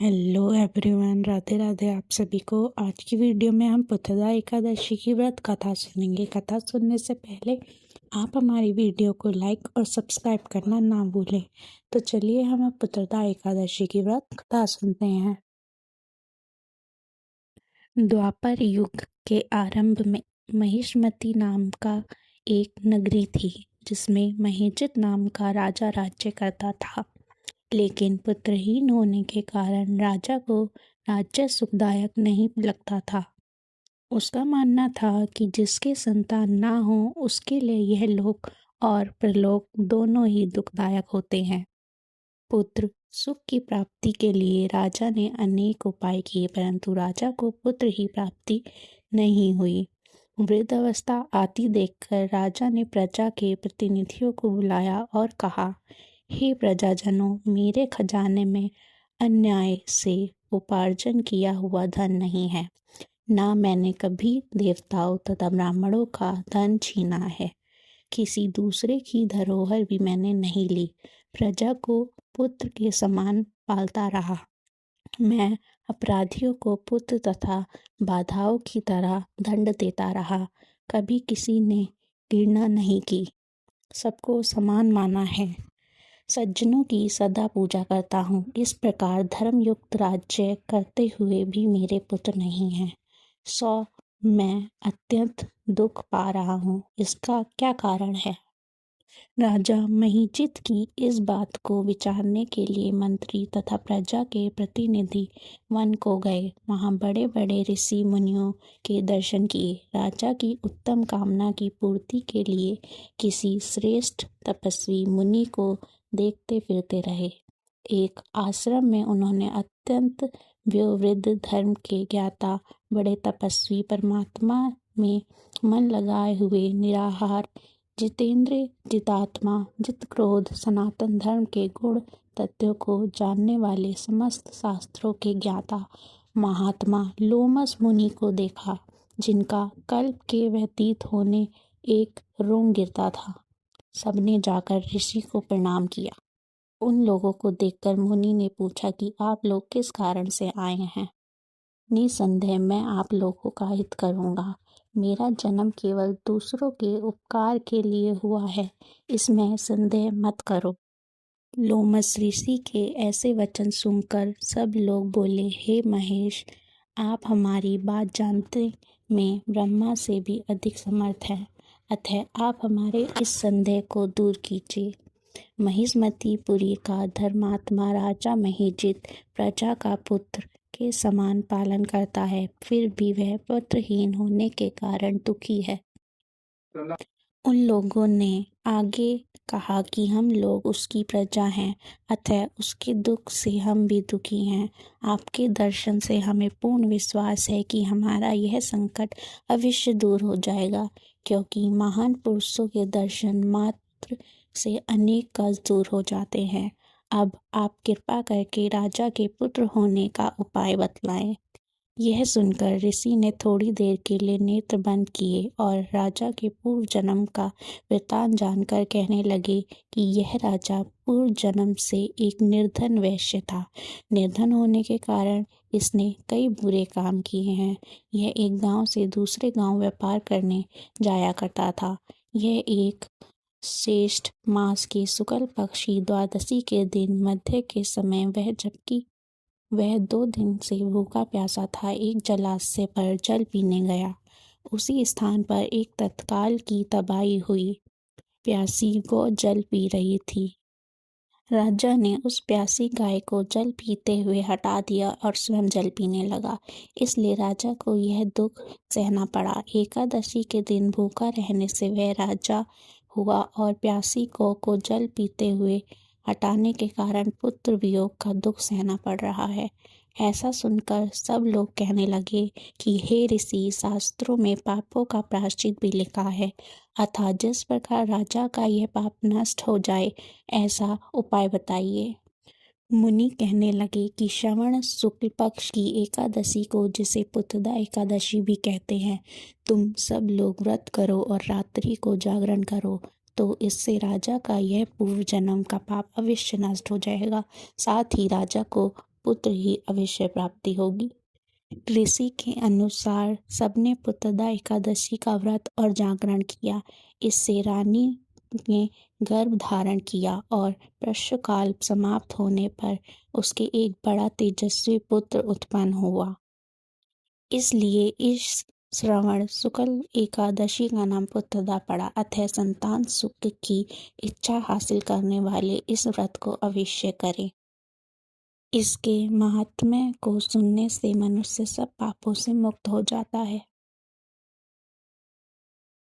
Hello everyone, Radhe Radhe आप सभी को। आज की वीडियो में हम पुत्रदा एकादशी की व्रत कथा सुनेंगे। कथा सुनने से पहले आप हमारी वीडियो को लाइक और सब्सक्राइब करना ना भूलें। तो चलिए हम अब पुत्रदा एकादशी की व्रत कथा सुनते हैं। द्वापर युग के आरंभ में महिष्मती नाम का एक नगरी थी, जिसमें महीजित नाम का राजा राज्य करता था। लेकिन पुत्रहीन होने के कारण राजा को राज्य सुखदायक नहीं लगता था। उसका मानना था कि जिसके संतान ना हो उसके लिए यह लोक और परलोक दोनों ही दुखदायक होते हैं। पुत्र सुख की प्राप्ति के लिए राजा ने अनेक उपाय किए, परंतु राजा को पुत्र ही प्राप्ति नहीं हुई। वृद्धावस्था आती देखकर राजा ने प्रजा के प्रतिनिधियों को बुलाया और कहा, हे प्रजाजनों, मेरे खजाने में अन्याय से उपार्जन किया हुआ धन नहीं है, ना मैंने कभी देवताओं तथा ब्राह्मणों का धन छीना है। किसी दूसरे की धरोहर भी मैंने नहीं ली। प्रजा को पुत्र के समान पालता रहा। मैं अपराधियों को पुत्र तथा बाधाओं की तरह दंड देता रहा। कभी किसी ने घृणा नहीं की, सबको समान माना है। सज्जनों की सदा पूजा करता हूँ। इस प्रकार धर्मयुक्त राज्य करते हुए भी मेरे पुत्र नहीं हैं। मैं अत्यंत दुख पा रहा हूँ। इसका क्या कारण है? राजा महीजित की इस बात को विचारने के लिए मंत्री तथा प्रजा के प्रतिनिधि वन को गए। वहां बड़े बड़े ऋषि मुनियों के दर्शन किए। राजा की उत्तम कामना की पूर्ति के लिए किसी श्रेष्ठ तपस्वी मुनि को देखते फिरते रहे। एक आश्रम में उन्होंने अत्यंत वयोवृद्ध, धर्म के ज्ञाता, बड़े तपस्वी, परमात्मा में मन लगाए हुए, निराहार, जितेंद्रिय, जितात्मा, जित क्रोध, सनातन धर्म के गुण तत्वों को जानने वाले, समस्त शास्त्रों के ज्ञाता महात्मा लोमस मुनि को देखा, जिनका कल्प के व्यतीत होने एक रोम गिरता था। सबने जाकर ऋषि को प्रणाम किया। उन लोगों को देखकर मुनि ने पूछा कि आप लोग किस कारण से आए हैं? निसंदेह मैं आप लोगों का हित करूंगा। मेरा जन्म केवल दूसरों के उपकार के लिए हुआ है, इसमें संदेह मत करो। लोमस ऋषि के ऐसे वचन सुनकर सब लोग बोले, हे महेश, आप हमारी बात जानते में ब्रह्मा से भी अधिक समर्थ हैं, अतः आप हमारे इस संदेह को दूर कीजिए। महिष्मतीपुरी का धर्मात्मा राजा महीजित प्रजा का पुत्र के समान पालन करता है, फिर भी वह पुत्रहीन होने के कारण दुखी है। उन लोगों ने आगे कहा कि हम लोग उसकी प्रजा हैं, अतः उसके दुख से हम भी दुखी हैं। आपके दर्शन से हमें पूर्ण विश्वास है कि हमारा यह संकट अवश्य दूर हो जाएगा, क्योंकि महान पुरुषों के दर्शन मात्र से अनेक कष्ट दूर हो जाते हैं। अब आप कृपा करके राजा के पुत्र होने का उपाय बतलाएं। यह सुनकर ऋषि ने थोड़ी देर के लिए नेत्र बंद किए और राजा के पूर्व जन्म का वृतांत जानकर कहने लगे कि यह राजा पूर्व जन्म से एक निर्धन वैश्य था। निर्धन होने के कारण इसने कई बुरे काम किए हैं। यह एक गांव से दूसरे गांव व्यापार करने जाया करता था। यह एक श्रेष्ठ मास के शुक्ल पक्ष की द्वादशी के दिन मध्य के समय जबकि वह 2 दिन से भूखा प्यासा था, एक जलाशय पर जल पीने गया। उसी स्थान पर एक तत्काल की तबाही हुई। प्यासी गौ जल पी रही थी। राजा ने उस प्यासी गाय को जल पीते हुए हटा दिया और स्वयं जल पीने लगा। इसलिए राजा को यह दुख सहना पड़ा। एकादशी के दिन भूखा रहने से वह राजा हुआ और प्यासी गौ को जल पीते हुए हटाने के कारण पुत्र वियोग का दुख सहना पड़ रहा है। ऐसा सुनकर सब लोग कहने लगे कि हे ऋषि, शास्त्रों में पापों का प्रायश्चित भी लिखा है, अतः जिस प्रकार राजा का यह पाप नष्ट हो जाए ऐसा उपाय बताइए। मुनि कहने लगे कि श्रवण शुक्ल पक्ष की एकादशी को, जिसे पुत्रदा एकादशी भी कहते हैं, तुम सब लोग व्रत करो और रात्रि को जागरण करो, तो इससे राजा का यह पूर्व जन्म का पाप अवश्य नष्ट हो जाएगा। साथ ही राजा को पुत्र ही अवश्य प्राप्ति होगी। ऋषि के अनुसार सबने पुत्रदा एकादशी का व्रत और जागरण किया। इससे रानी ने गर्भ धारण किया और प्रसवकाल समाप्त होने पर उसके एक बड़ा तेजस्वी पुत्र उत्पन्न हुआ। इसलिए इस श्रवण शुक्ल एकादशी का नाम पुत्रदा पड़ा। अतः संतान सुख की इच्छा हासिल करने वाले इस व्रत को अवश्य करें। इसके महात्म्य को सुनने से मनुष्य सब पापों से मुक्त हो जाता है।